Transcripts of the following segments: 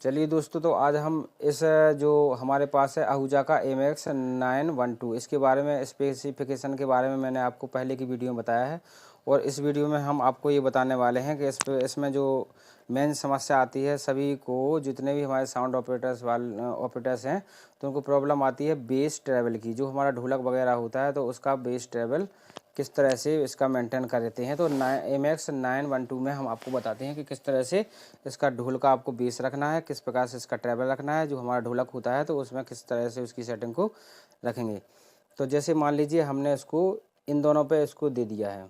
चलिए दोस्तों, तो आज हम इस जो हमारे पास है आहूजा का MX 912 इसके बारे में स्पेसिफिकेशन के बारे में मैंने आपको पहले की वीडियो में बताया है। और इस वीडियो में हम आपको ये बताने वाले हैं कि इसमें जो मेन समस्या आती है सभी को, जितने भी हमारे साउंड ऑपरेटर्स हैं, तो उनको प्रॉब्लम आती है बेस ट्रैवल की। जो हमारा ढोलक वगैरह होता है तो उसका बेस ट्रैवल किस तरह से इसका मेंटेन कर देते हैं। तो MX 912 में हम आपको बताते हैं कि किस तरह से इसका ढोल का आपको बेस रखना है, किस प्रकार से इसका ट्रैवल रखना है। जो हमारा ढोलक होता है तो उसमें किस तरह से उसकी सेटिंग को रखेंगे। तो जैसे मान लीजिए हमने इसको इन दोनों पे इसको दे दिया है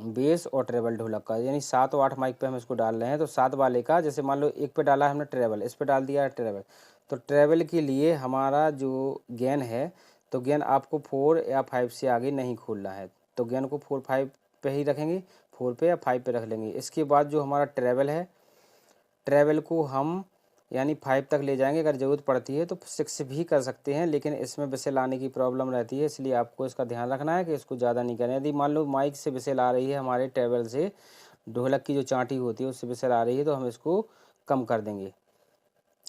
बेस और ट्रेवल ढोलक का, यानी 7 और 8 माइक पे हम इसको डाल रहे हैं। तो 7 वाले का जैसे मान लो एक पे डाला है हमने ट्रेवल, इस पे डाल दिया है ट्रेवल। तो ट्रेवल के लिए हमारा जो गेन है, तो गेन आपको 4 या 5 से आगे नहीं खोलना है। तो गेन को 4 5 पे ही रखेंगे, 4 पे या 5 पे रख लेंगे। इसके बाद जो हमारा ट्रेवल है, ट्रेवल को हम यानी 5 तक ले जाएंगे। अगर ज़रूरत पड़ती है तो 6 भी कर सकते हैं, लेकिन इसमें विसेल आने की प्रॉब्लम रहती है, इसलिए आपको इसका ध्यान रखना है कि इसको ज़्यादा नहीं करें। यदि मान लो माइक से विसेल आ रही है, हमारे ट्रेवल से ढोलक की जो चांटी होती है उससे विसेल आ रही है, तो हम इसको कम कर देंगे।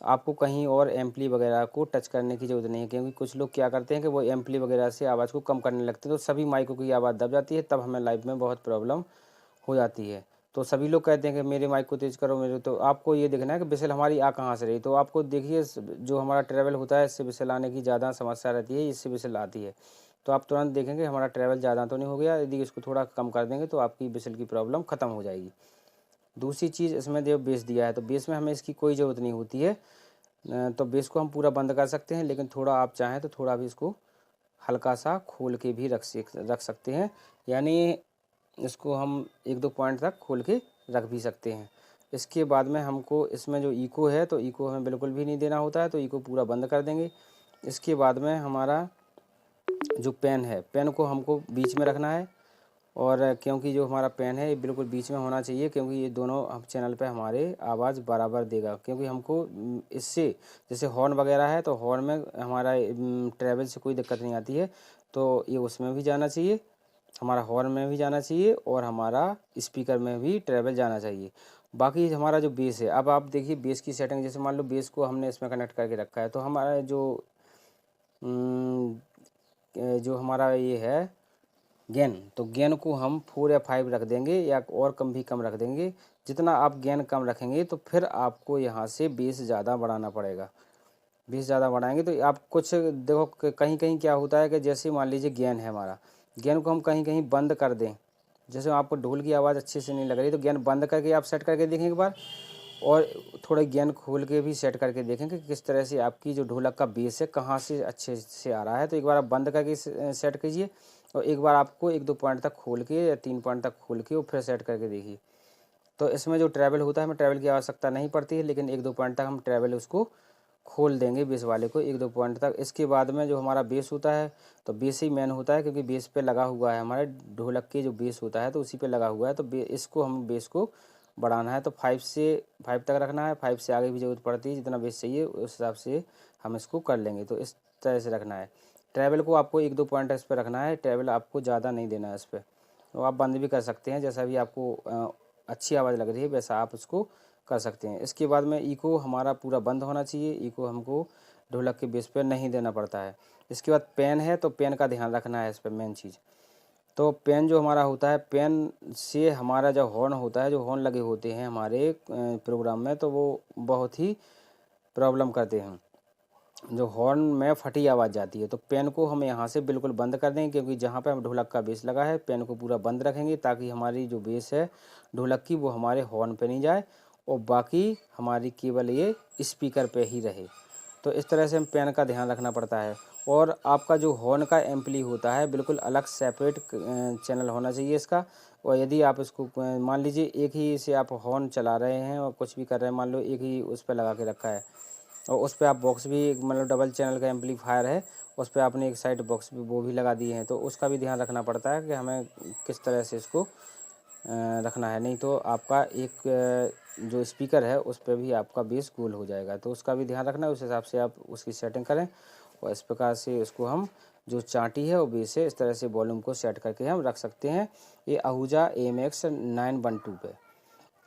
आपको कहीं और एम्पली वगैरह को टच करने की ज़रूरत नहीं है, क्योंकि कुछ लोग क्या करते हैं कि वो एम्पली वगैरह से आवाज़ को कम करने लगते हैं, तो सभी माइकों की आवाज़ दब जाती है, तब हमें लाइव में बहुत प्रॉब्लम हो जाती है। तो सभी लोग कहते हैं कि मेरे माइक को तेज़ करो मेरे, तो आपको ये देखना है कि विसेल हमारी आ कहाँ से रही। तो आपको देखिए जो हमारा ट्रैवल होता है इससे विसेल आने की ज़्यादा समस्या रहती है, इससे विसेल आती है। तो आप तुरंत देखेंगे हमारा ट्रैवल ज़्यादा तो नहीं हो गया। यदि इसको थोड़ा कम कर देंगे तो आपकी विसेल की प्रॉब्लम ख़त्म हो जाएगी। दूसरी चीज़, इसमें जो बेस दिया है तो बेस में हमें इसकी कोई ज़रूरत नहीं होती है। तो बेस को हम पूरा बंद कर सकते हैं, लेकिन थोड़ा आप चाहें तो थोड़ा भी इसको हल्का सा खोल के भी रख सकते हैं। यानी इसको हम 1-2 पॉइंट तक खोल के रख भी सकते हैं। इसके बाद में हमको इसमें जो इको है, तो इको हमें बिल्कुल भी नहीं देना होता है, तो इको पूरा बंद कर देंगे। इसके बाद में हमारा जो पेन है, पेन को हमको बीच में रखना है। और क्योंकि जो हमारा पेन है ये बिल्कुल बीच में होना चाहिए, क्योंकि ये दोनों हम चैनल पे हमारे आवाज़ बराबर देगा। क्योंकि हमको इससे जैसे हॉर्न वगैरह है, तो हॉर्न में हमारा ट्रैवल से कोई दिक्कत नहीं आती है, तो ये उसमें भी जाना चाहिए, हमारा हॉर्न में भी जाना चाहिए, और हमारा स्पीकर में भी ट्रैवल जाना चाहिए। बाकी हमारा जो बेस है, अब आप देखिए बेस की सेटिंग, जैसे मान लो बेस को हमने इसमें कनेक्ट करके रखा है, तो हमारा जो हमारा ये है गेन, तो गेन को हम 4 या 5 रख देंगे, या और कम भी कम रख देंगे। जितना आप गेन कम रखेंगे तो फिर आपको यहाँ से बेस ज़्यादा बढ़ाना पड़ेगा। बेस ज़्यादा बढ़ाएंगे तो आप कुछ देखो कहीं कहीं क्या होता है कि जैसे मान लीजिए गेन है हमारा, गेन को हम कहीं कहीं बंद कर दें, जैसे आपको ढोल की आवाज़ अच्छे से नहीं लग रही, तो गेन बंद करके आप सेट करके देखें एक बार, और थोड़ा गेन खोल के भी सेट करके देखें कि किस तरह से आपकी जो ढोलक का बेस है कहाँ से अच्छे से आ रहा है। तो एक बार आप बंद करके सेट कीजिए, और एक बार आपको 1-2 पॉइंट तक खोल के या 3 पॉइंट तक खोल के और फिर सेट करके देखिए। तो इसमें जो ट्रैवल होता है हमें ट्रैवल की आवश्यकता नहीं पड़ती है, लेकिन 1-2 पॉइंट तक हम ट्रैवल उसको खोल देंगे बेस वाले को 1-2 पॉइंट तक। इसके बाद में जो हमारा बेस होता है, तो बेस ही मेन होता है, क्योंकि बेस पे लगा हुआ है हमारे ढोलक के जो बेस होता है, तो उसी पे लगा हुआ है। तो इसको हम बेस को बढ़ाना है, तो 5 तक रखना है। 5 से आगे भी ज़रूरत पड़ती है, जितना बेस चाहिए उस हिसाब से हम इसको कर लेंगे। तो इस तरह से रखना है। ट्रैवल को आपको 1-2 पॉइंट इस पर रखना है, ट्रैवल आपको ज़्यादा नहीं देना है इस पर। तो आप बंद भी कर सकते हैं, जैसा भी आपको अच्छी आवाज़ लग रही है वैसा आप उसको कर सकते हैं। इसके बाद में इको हमारा पूरा बंद होना चाहिए, इको हमको ढोलक के बेस पर नहीं देना पड़ता है। इसके बाद पेन है, तो पेन का ध्यान रखना है इस पर मेन चीज़। तो पेन जो हमारा होता है, पेन से हमारा जो हॉर्न होता है, जो हॉर्न लगे होते हैं हमारे प्रोग्राम में, तो वो बहुत ही प्रॉब्लम करते हैं। जो हॉर्न में फटी आवाज़ जाती है, तो पेन को हम यहाँ से बिल्कुल बंद कर देंगे, क्योंकि जहाँ पे हम ढोलक का बेस लगा है पेन को पूरा बंद रखेंगे, ताकि हमारी जो बेस है ढोलक की वो हमारे हॉर्न पे नहीं जाए, और बाकी हमारी केवल ये स्पीकर पे ही रहे। तो इस तरह से हम पेन का ध्यान रखना पड़ता है। और आपका जो हॉर्न का एम्पली होता है बिल्कुल अलग सेपरेट चैनल होना चाहिए इसका। और यदि आप इसको मान लीजिए एक ही से आप हॉर्न चला रहे हैं और कुछ भी कर रहे हैं, मान लो एक ही उस पर लगा के रखा है, और उस पर आप बॉक्स भी मतलब डबल चैनल का एम्पलीफायर है, उस पर आपने एक साइड बॉक्स भी वो भी लगा दिए हैं, तो उसका भी ध्यान रखना पड़ता है कि हमें किस तरह से इसको रखना है। नहीं तो आपका एक जो स्पीकर है उस पर भी आपका बेस गोल हो जाएगा, तो उसका भी ध्यान रखना है। उस हिसाब से आप उसकी सेटिंग करें, और इस प्रकार से इसको हम जो चांटी है वो बेस है, इस तरह से वॉल्यूम को सेट करके हम रख सकते हैं ये आहूजा MX 912 पे।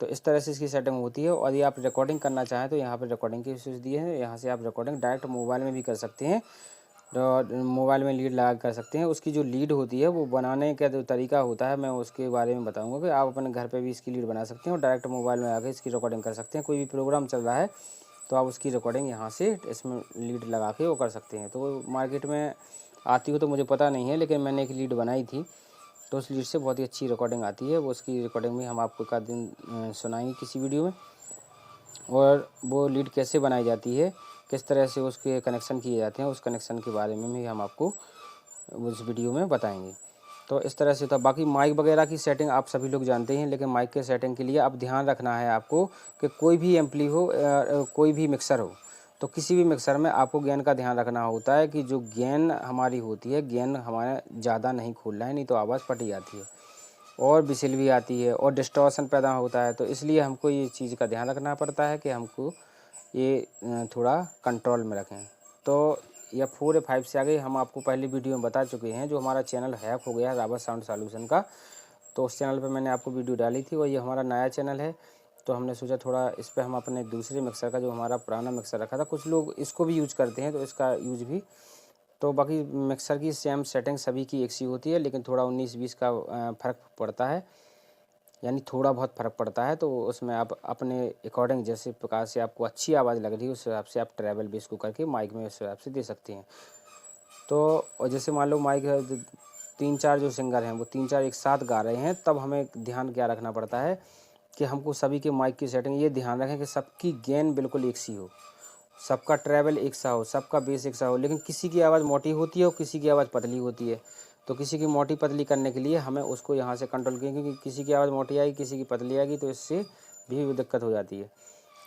तो इस तरह से इसकी सेटिंग होती है। और यदि आप रिकॉर्डिंग करना चाहें तो यहाँ पर रिकॉर्डिंग के स्विच दिए हैं, यहाँ से आप रिकॉर्डिंग डायरेक्ट मोबाइल में भी कर सकते हैं। तो मोबाइल में लीड लगा कर सकते हैं। उसकी जो लीड होती है वो बनाने का जो तरीका होता है मैं उसके बारे में बताऊंगा कि आप अपने घर पे भी इसकी लीड बना सकते हैं और डायरेक्ट मोबाइल में आके इसकी रिकॉर्डिंग कर सकते हैं। कोई भी प्रोग्राम चल रहा है तो आप उसकी रिकॉर्डिंग यहाँ से इसमें लीड लगा के वो कर सकते हैं। तो वो मार्केट में आती हो तो मुझे पता नहीं है, लेकिन मैंने एक लीड बनाई थी तो उस लीड से बहुत ही अच्छी रिकॉर्डिंग आती है। वो उसकी रिकॉर्डिंग भी हम आपको एक आध दिन सुनाएंगे किसी वीडियो में। और वो लीड कैसे बनाई जाती है, किस तरह से उसके कनेक्शन किए जाते हैं, उस कनेक्शन के बारे में भी हम आपको उस वीडियो में बताएंगे। तो इस तरह से। तो बाकी माइक वगैरह की सेटिंग आप सभी लोग जानते हैं, लेकिन माइक के सेटिंग के लिए अब ध्यान रखना है आपको कि कोई भी एम्पली हो, कोई भी मिक्सर हो, तो किसी भी मिक्सर में आपको गेन का ध्यान रखना होता है कि जो गेन हमारी होती है, गेन हमारा ज़्यादा नहीं खोलना है, नहीं तो आवाज़ फटी जाती है और बिसिल भी आती है और डिस्टॉर्शन पैदा होता है। तो इसलिए हमको ये चीज़ का ध्यान रखना पड़ता है कि हमको ये थोड़ा कंट्रोल में रखें। तो या 4 या 5 से आगे हम आपको पहली वीडियो में बता चुके हैं। जो हमारा चैनल हैक हो गया रावत साउंड सॉल्यूशन का, तो उस चैनल पे मैंने आपको वीडियो डाली थी और ये हमारा नया चैनल है। तो हमने सोचा थोड़ा इस पे हम अपने दूसरे मिक्सर का, जो हमारा पुराना मिक्सर रखा था, कुछ लोग इसको भी यूज करते हैं तो इसका यूज भी। तो बाकी मिक्सर की सेम सेटिंग सभी की एक सी होती है, लेकिन थोड़ा 19-20 का फ़र्क पड़ता है, यानी थोड़ा बहुत फ़र्क पड़ता है। तो उसमें आप अपने अकॉर्डिंग जैसे प्रकार से आपको अच्छी आवाज़ लग रही है उस हिसाब से आप ट्रैवल बेस को करके माइक में उस हिसाब से दे सकते हैं। तो और जैसे मान लो माइक है 3-4 जो सिंगर हैं वो 3-4 एक साथ गा रहे हैं, तब हमें ध्यान क्या रखना पड़ता है कि हमको सभी के माइक की सेटिंग ये ध्यान रखें कि सबकी गेन बिल्कुल एक सी हो, सबका ट्रैवल एक सा हो, सबका बेस एक सा हो। लेकिन किसी की आवाज़ मोटी होती है और किसी की आवाज़ पतली होती है, तो किसी की मोटी पतली करने के लिए हमें उसको यहाँ से कंट्रोल करें, क्योंकि किसी की आवाज़ मोटी आएगी, किसी की पतली आएगी, तो इससे भी दिक्कत हो जाती है।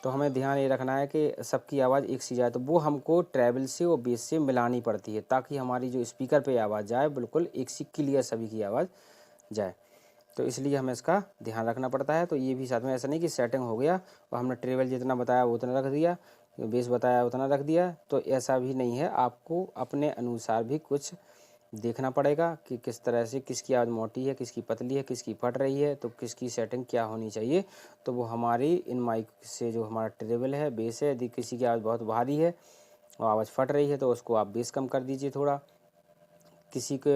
तो हमें ध्यान ये रखना है कि सबकी आवाज़ एक सी जाए, तो वो हमको ट्रैवल से और बेस से मिलानी पड़ती है ताकि हमारी जो स्पीकर पे आवाज़ जाए बिल्कुल एक सी क्लियर सभी की आवाज़ जाए। तो इसलिए हमें इसका ध्यान रखना पड़ता है। तो ये भी साथ में ऐसा नहीं कि सेटिंग हो गया और हमने ट्रेवल जितना बताया वो उतना रख दिया, बेस बताया उतना रख दिया, तो ऐसा भी नहीं है। आपको अपने अनुसार भी कुछ देखना पड़ेगा कि किस तरह से किसकी आवाज़ मोटी है, किसकी पतली है, किसकी फट रही है, तो किसकी सेटिंग क्या होनी चाहिए। तो वो हमारी इन माइक से जो हमारा ट्रेवल है, बेस है, यदि किसी की आवाज़ बहुत भारी है और आवाज़ फट रही है तो उसको आप बेस कम कर दीजिए थोड़ा। किसी के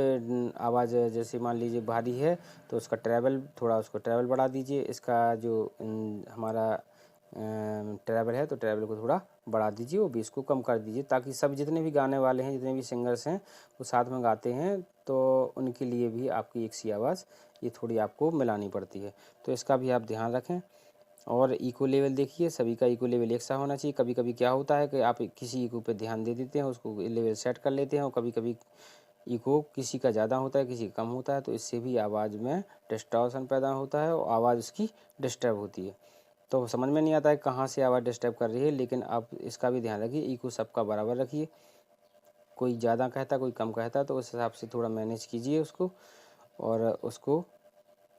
आवाज़ जैसे मान लीजिए भारी है तो उसका ट्रैवल थोड़ा, उसको ट्रैवल बढ़ा दीजिए। इसका जो हमारा ट्रैवल है तो ट्रैवल को थोड़ा बढ़ा दीजिए और बेस को कम कर दीजिए, ताकि सब जितने भी गाने वाले हैं, जितने भी सिंगर्स हैं वो साथ में गाते हैं, तो उनके लिए भी आपकी एक सी आवाज़ ये थोड़ी आपको मिलानी पड़ती है। तो इसका भी आप ध्यान रखें। और इको लेवल देखिए, सभी का इको लेवल एक सा होना चाहिए। कभी कभी क्या होता है कि आप किसी इको पे ध्यान दे देते हैं, उसको लेवल सेट कर लेते हैं, और कभी कभी इको किसी का ज़्यादा होता है, किसी का कम होता है, तो इससे भी आवाज़ में डिस्टॉर्शन पैदा होता है और आवाज़ उसकी डिस्टर्ब होती है। तो समझ में नहीं आता है कहाँ से आवाज़ डिस्टर्ब कर रही है। लेकिन आप इसका भी ध्यान रखिए, इको सबका बराबर रखिए। कोई ज़्यादा कहता कोई कम कहता, तो उस हिसाब से थोड़ा मैनेज कीजिए उसको और उसको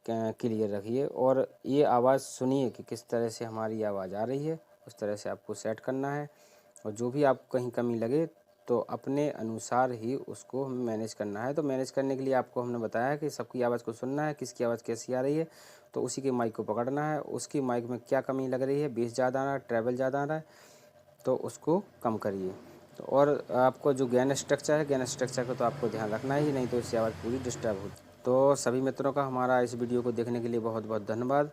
क्लियर रखिए। और ये आवाज़ सुनिए कि किस तरह से हमारी आवाज़ आ रही है, उस तरह से आपको सेट करना है। और जो भी आपको कहीं कमी लगे तो अपने अनुसार ही उसको हमें मैनेज करना है। तो मैनेज करने के लिए आपको हमने बताया कि सबकी आवाज़ को सुनना है, किसकी आवाज़ कैसी आ रही है, तो उसी के माइक को पकड़ना है। उसकी माइक में क्या कमी लग रही है, बेस ज़्यादा आ रहा है, ट्रैवल ज़्यादा आ रहा है, तो उसको कम करिए। तो और आपको जो गेन स्ट्रक्चर है, गेन स्ट्रक्चर का तो आपको ध्यान रखना ही, नहीं तो इससे आवाज़ पूरी डिस्टर्ब होती। तो सभी मित्रों का हमारा इस वीडियो को देखने के लिए बहुत बहुत धन्यवाद।